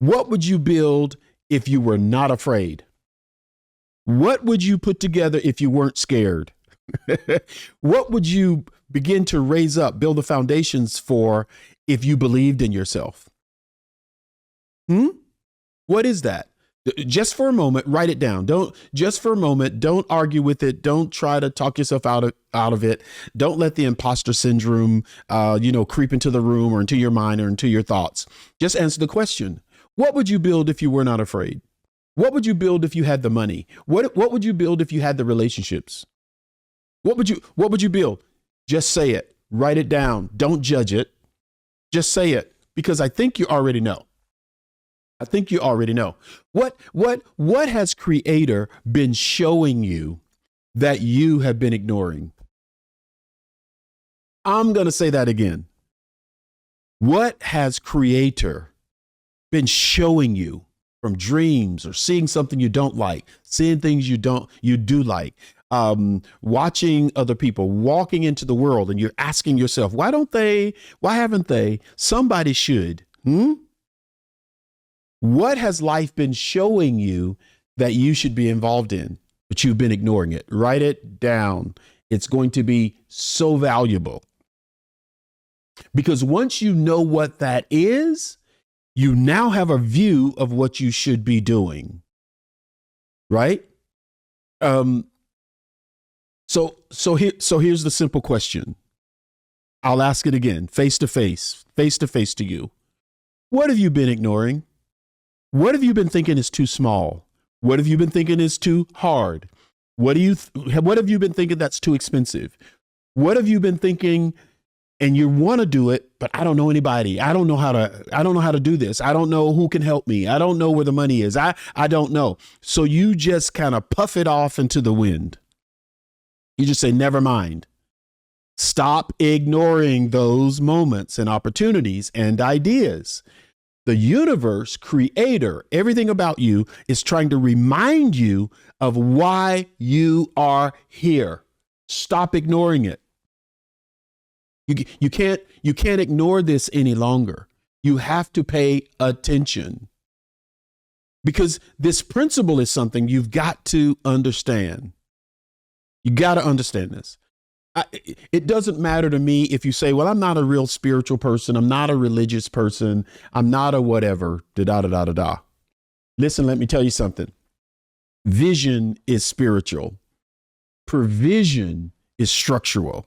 What would you build if you were not afraid? What would you put together if you weren't scared? What would you begin to raise up, build the foundations for if you believed in yourself? What is that? Just for a moment, write it down. Just for a moment, don't argue with it. Don't try to talk yourself out of it. Don't let the imposter syndrome, creep into the room or into your mind or into your thoughts. Just answer the question. What would you build if you were not afraid? What would you build if you had the money? What would you build if you had the relationships? What would you build? Just say it. Write it down. Don't judge it. Just say it, because I think you already know. I think you already know. What has Creator been showing you that you have been ignoring? I'm going to say that again. What has Creator been showing you from dreams or seeing something you don't like, seeing things you do like, watching other people, walking into the world, and you're asking yourself, why haven't they? Somebody should. What has life been showing you that you should be involved in, but you've been ignoring it? Write it down. It's going to be so valuable. Because once you know what that is, you now have a view of what you should be doing. Right? So here's the simple question. I'll ask it again, face to face to you. What have you been ignoring? What have you been thinking is too small? What have you been thinking is too hard? What have you been thinking that's too expensive? What have you been thinking and you want to do it, but I don't know anybody. I don't know how to do this. I don't know who can help me. I don't know where the money is. I don't know. So you just kind of puff it off into the wind. You just say, never mind. Stop ignoring those moments and opportunities and ideas. The universe, Creator, everything about you is trying to remind you of why you are here. Stop ignoring it. You can't ignore this any longer. You have to pay attention, because this principle is something you've got to understand. You got to understand this. It doesn't matter to me if you say, well, I'm not a real spiritual person. I'm not a religious person. I'm not a whatever. Da-da-da-da-da-da. Listen, let me tell you something. Vision is spiritual. Provision is structural.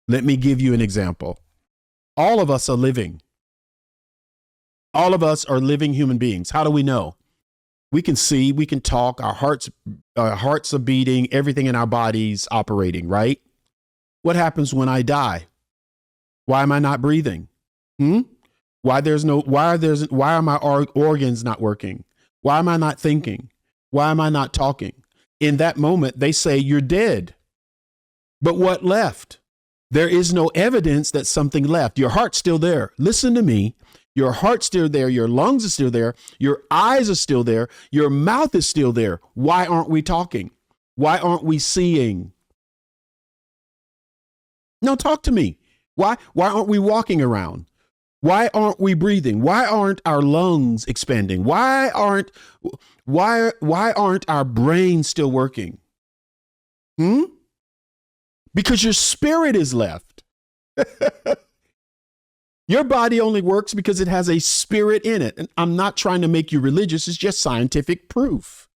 Let me give you an example. All of us are living. All of us are living human beings. How do we know? We can see, we can talk, our hearts are beating, everything in our bodies operating, right? What happens when I die? Why am I not breathing? Why are my organs not working? Why am I not thinking? Why am I not talking? In that moment, they say you're dead. But what left? There is no evidence that something left. Your heart's still there. Listen to me. Your heart's still there. Your lungs are still there. Your eyes are still there. Your mouth is still there. Why aren't we talking? Why aren't we seeing? No, talk to me. Why aren't we walking around? Why aren't we breathing? Why aren't our lungs expanding? Why aren't our brains still working? Because your spirit is left. Your body only works because it has a spirit in it. And I'm not trying to make you religious. It's just scientific proof.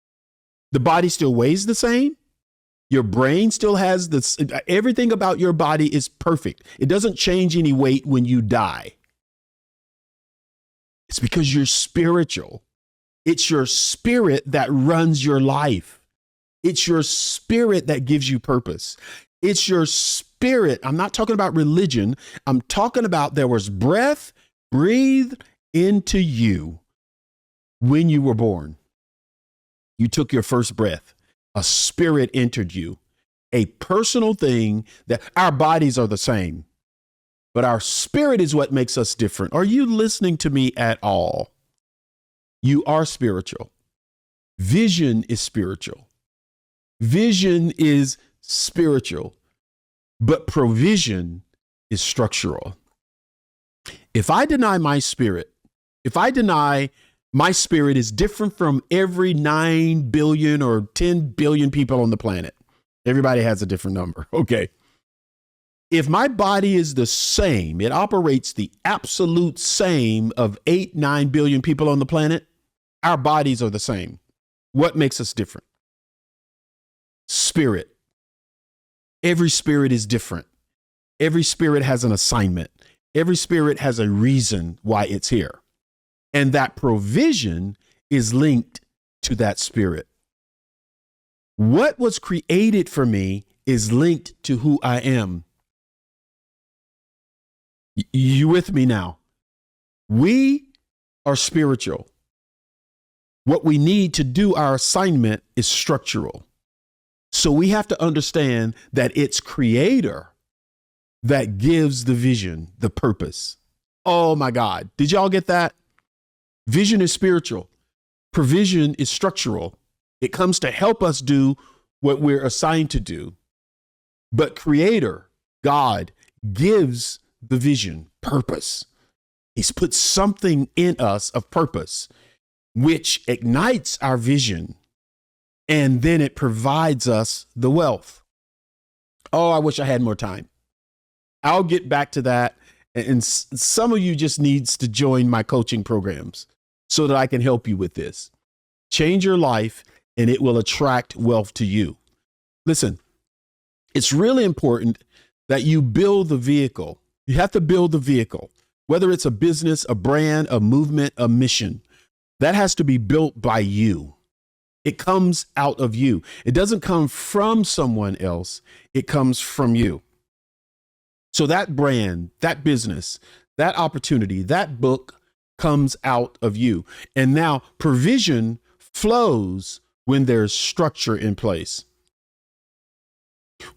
The body still weighs the same. Your brain still has this. Everything about your body is perfect. It doesn't change any weight when you die. It's because you're spiritual. It's your spirit that runs your life. It's your spirit that gives you purpose. It's your spirit. I'm not talking about religion. I'm talking about there was breath breathed into you when you were born. You took your first breath. A spirit entered you. A personal thing that our bodies are the same, but our spirit is what makes us different. Are you listening to me at all? You are spiritual. Vision is spiritual. Vision is spiritual, but provision is structural. If I deny my spirit, if I deny My spirit is different from every 9 billion or 10 billion people on the planet. Everybody has a different number. Okay. If my body is the same, it operates the absolute same of 8, 9 billion people on the planet, our bodies are the same. What makes us different? Spirit. Every spirit is different. Every spirit has an assignment. Every spirit has a reason why it's here. And that provision is linked to that spirit. What was created for me is linked to who I am. You with me now? We are spiritual. What we need to do our assignment is structural. So we have to understand that it's creator that gives the vision, the purpose. Oh my God. Did y'all get that? Vision is spiritual. Provision is structural. It comes to help us do what we're assigned to do. But creator, God, gives the vision, purpose. He's put something in us of purpose, which ignites our vision, and then it provides us the wealth. Oh, I wish I had more time. I'll get back to that. And some of you just needs to join my coaching programs so that I can help you with this. Change your life and it will attract wealth to you. Listen, it's really important that you build the vehicle. You have to build the vehicle, whether it's a business, a brand, a movement, a mission. That has to be built by you. It comes out of you. It doesn't come from someone else. It comes from you. So that brand, that business, that opportunity, that book comes out of you. And now provision flows when there's structure in place.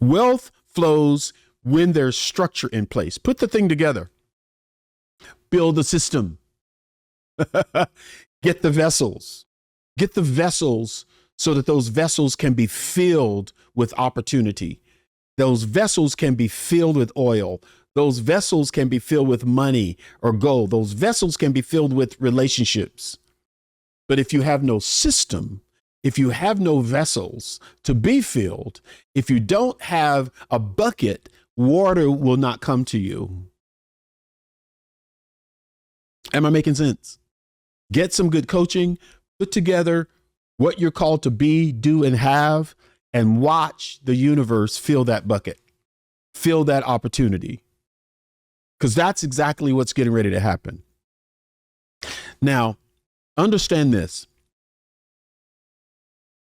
Wealth flows when there's structure in place. Put the thing together. Build the system. Get the vessels. Get the vessels so that those vessels can be filled with opportunity. Those vessels can be filled with oil. Those vessels can be filled with money or gold. Those vessels can be filled with relationships. But if you have no system, if you have no vessels to be filled, if you don't have a bucket, water will not come to you. Am I making sense? Get some good coaching, put together what you're called to be, do, and have, and watch the universe fill that bucket, fill that opportunity, because that's exactly what's getting ready to happen. Now, understand this.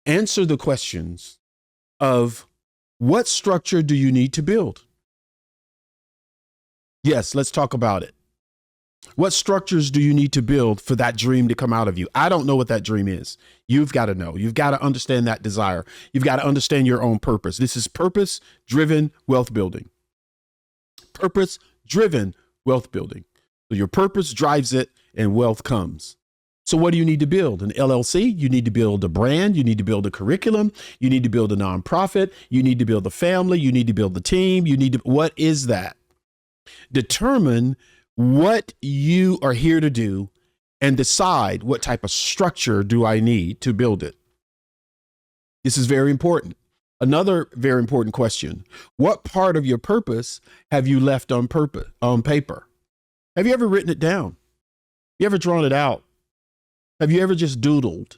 Answer the questions of what structure do you need to build? Yes, let's talk about it. What structures do you need to build for that dream to come out of you? I don't know what that dream is. You've got to know. You've got to understand that desire. You've got to understand your own purpose. This is purpose-driven wealth building. Purpose-driven wealth building. So your purpose drives it and wealth comes. So what do you need to build? An LLC? You need to build a brand. You need to build a curriculum. You need to build a nonprofit. You need to build a family. You need to build the team. What is that? Determine what you are here to do and decide what type of structure do I need to build it. This is very important. Another very important question. What part of your purpose have you left on paper? Have you ever written it down? You ever drawn it out? Have you ever just doodled?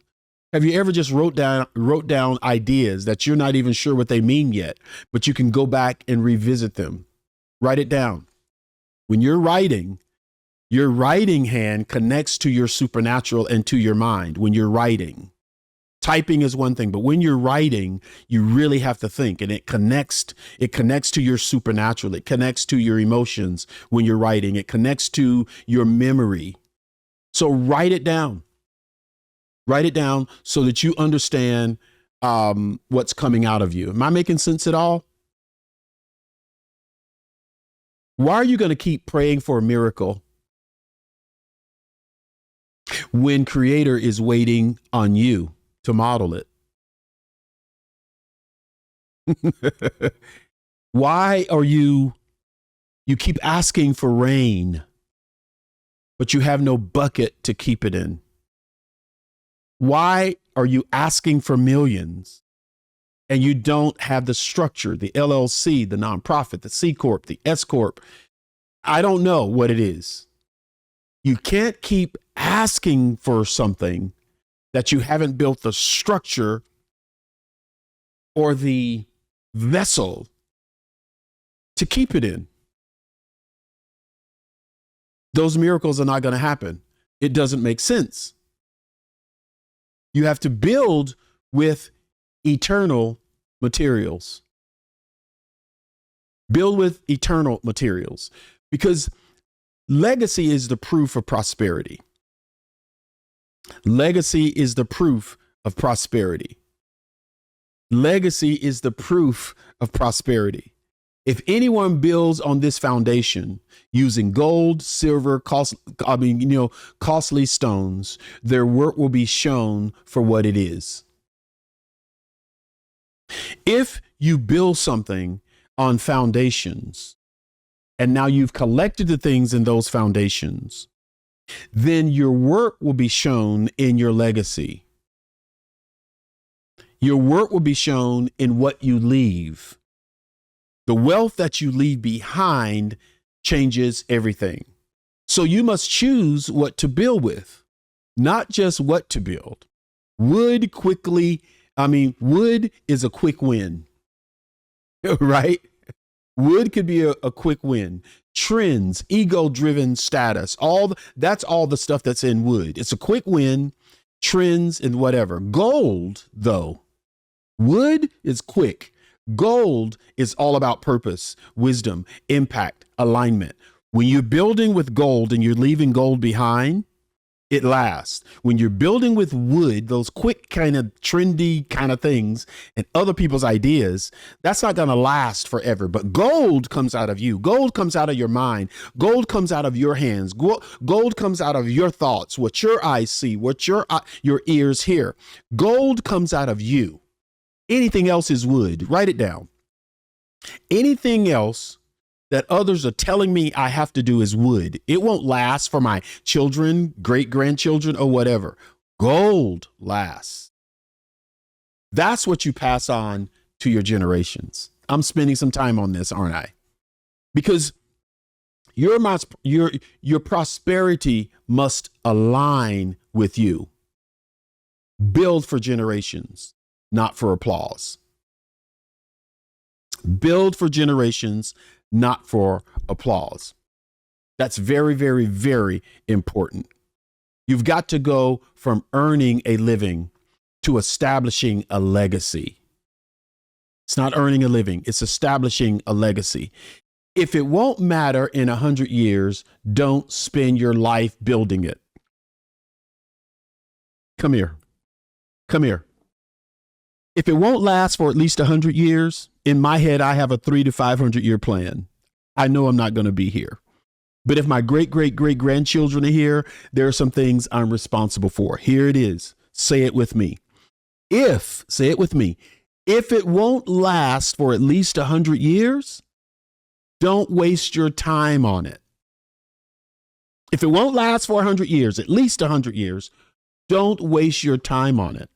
Have you ever just wrote down ideas that you're not even sure what they mean yet, but you can go back and revisit them? Write it down. When you're writing, your writing hand connects to your supernatural and to your mind when you're writing. Typing is one thing, but when you're writing, you really have to think, and it connects to your supernatural. It connects to your emotions when you're writing. It connects to your memory. So write it down. Write it down so that you understand what's coming out of you. Am I making sense at all? Why are you going to keep praying for a miracle when Creator is waiting on you to model it? Why are you keep asking for rain, but you have no bucket to keep it in? Why are you asking for millions and you don't have the structure, the LLC, the nonprofit, the C Corp, the S Corp? I don't know what it is. You can't keep asking for something that you haven't built the structure or the vessel to keep it in. Those miracles are not going to happen. It doesn't make sense. You have to build with eternal materials. Build with eternal materials, because legacy is the proof of prosperity. Legacy is the proof of prosperity. Legacy is the proof of prosperity. If anyone builds on this foundation using gold, silver, costly stones, their work will be shown for what it is. If you build something on foundations and now you've collected the things in those foundations, then your work will be shown in your legacy. Your work will be shown in what you leave. The wealth that you leave behind changes everything. So you must choose what to build with, not just what to build. Wood is a quick win, right? Wood could be a quick win. Trends, ego-driven status, that's all the stuff that's in wood. It's a quick win, trends and whatever. Gold, though, wood is quick. Gold is all about purpose, wisdom, impact, alignment. When you're building with gold and you're leaving gold behind, it lasts. When you're building with wood, those quick kind of trendy kind of things and other people's ideas, that's not going to last forever. But gold comes out of you. Gold comes out of your mind. Gold comes out of your hands. Gold comes out of your thoughts, what your eyes see, what your ears hear. Gold comes out of you. Anything else is wood. Write it down. Anything else that others are telling me I have to do is wood. It won't last for my children, great-grandchildren, or whatever. Gold lasts. That's what you pass on to your generations. I'm spending some time on this, aren't I? Because your prosperity must align with you. Build for generations, not for applause. Build for generations, not for applause. That's very, very, very important. You've got to go from earning a living to establishing a legacy. It's not earning a living, it's establishing a legacy. If it won't matter in 100 years, don't spend your life building it. Come here. Come here. If it won't last for at least 100 years, in my head, I have a 300 to 500 year plan. I know I'm not going to be here. But if my great-great-great-grandchildren are here, there are some things I'm responsible for. Here it is. Say it with me. Say it with me. If it won't last for at least 100 years, don't waste your time on it. If it won't last for 100 years, at least 100 years, don't waste your time on it.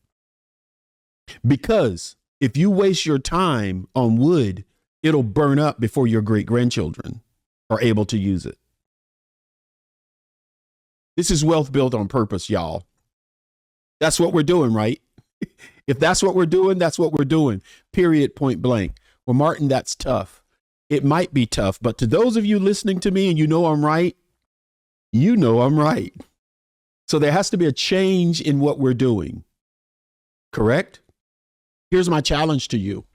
Because if you waste your time on wood, it'll burn up before your great-grandchildren are able to use it. This is wealth built on purpose, y'all. That's what we're doing, right? If that's what we're doing, that's what we're doing. Period, point blank. Well, Martin, that's tough. It might be tough, but to those of you listening to me and you know I'm right, you know I'm right. So there has to be a change in what we're doing. Correct? Here's my challenge to you.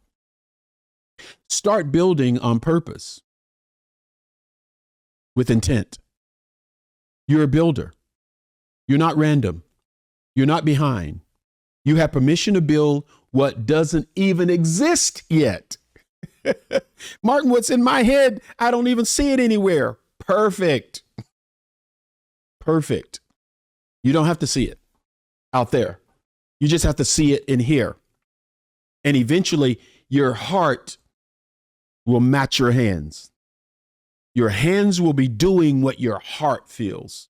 Start building on purpose with intent. You're a builder. You're not random. You're not behind. You have permission to build what doesn't even exist yet. Martin, what's in my head? I don't even see it anywhere. Perfect. Perfect. You don't have to see it out there. You just have to see it in here. And eventually your heart will match your hands. Your hands will be doing what your heart feels.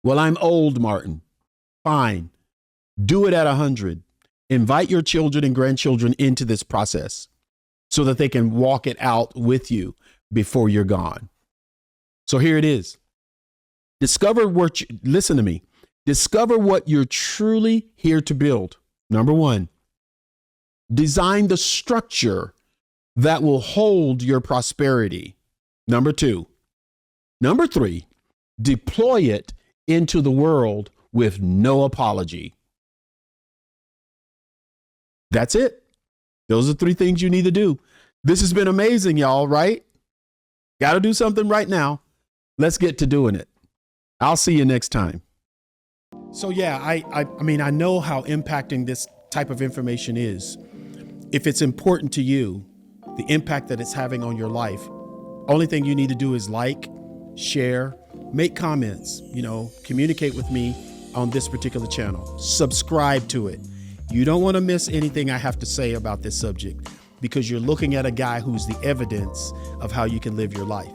Well, I'm old, Martin. Fine. Do it at 100. Invite your children and grandchildren into this process so that they can walk it out with you before you're gone. So here it is. Listen to me. Discover what you're truly here to build. Number one, design the structure that will hold your prosperity. Number two. Number three, deploy it into the world with no apology. That's it. Those are 3 things you need to do. This has been amazing, y'all, right? Got to do something right now. Let's get to doing it. I'll see you next time. So yeah, I mean, I know how impacting this type of information is. If it's important to you, the impact that it's having on your life, only thing you need to do is like, share, make comments, communicate with me on this particular channel. Subscribe to it. You don't want to miss anything I have to say about this subject because you're looking at a guy who's the evidence of how you can live your life.